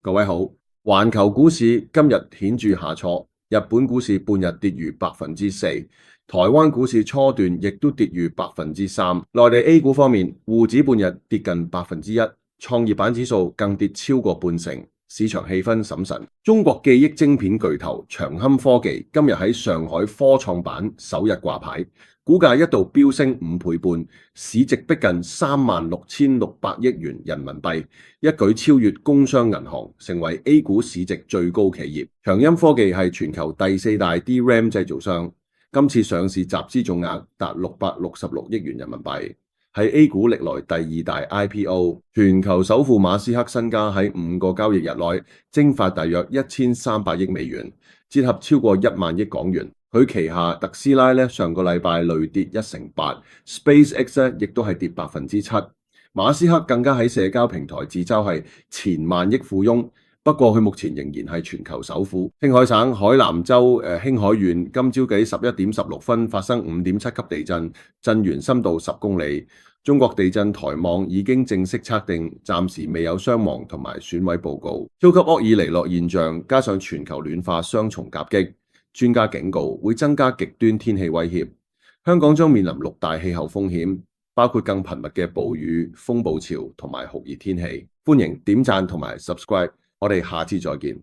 各位好，環球股市今日顯著下挫，日本股市半日跌逾4%，台灣股市初段亦都跌逾3%。內地 A 股方面，滬指半日跌近1%，創業板指數更跌超過半成，市場氣氛審慎。中國記憶晶片巨頭長鑫科技今日喺上海科創板首日掛牌，股價一度飆升5倍半，市值逼近36,600億元人民幣，一舉超越工商銀行，成為 A 股市值最高企業。長鑫科技係全球第4大 DRAM 製造商，今次上市集資總額達666億元人民幣，係 A 股歷來第2大 IPO。全球首富馬斯克身家喺5個交易日內蒸發大約1300億美元，折合超過1萬億港元。佢旗下特斯拉上個禮拜累跌1成8%，SpaceX 亦都係跌7%。馬斯克更加喺社交平台自嘲係前萬億富翁，不過佢目前仍然係全球首富。青海省海南州興海縣今朝嘅11點16分發生5.7級地震，震源深度10公里。中國地震台網已經正式測定，暫時未有傷亡同埋損毀報告。超級厄爾尼諾現象加上全球暖化雙重夾擊，專家警告會增加極端天氣威脅，香港將面臨6大氣候風險，包括更頻密嘅暴雨、風暴潮同埋酷熱天氣。歡迎點讚同埋 subscribe，我哋下次再見。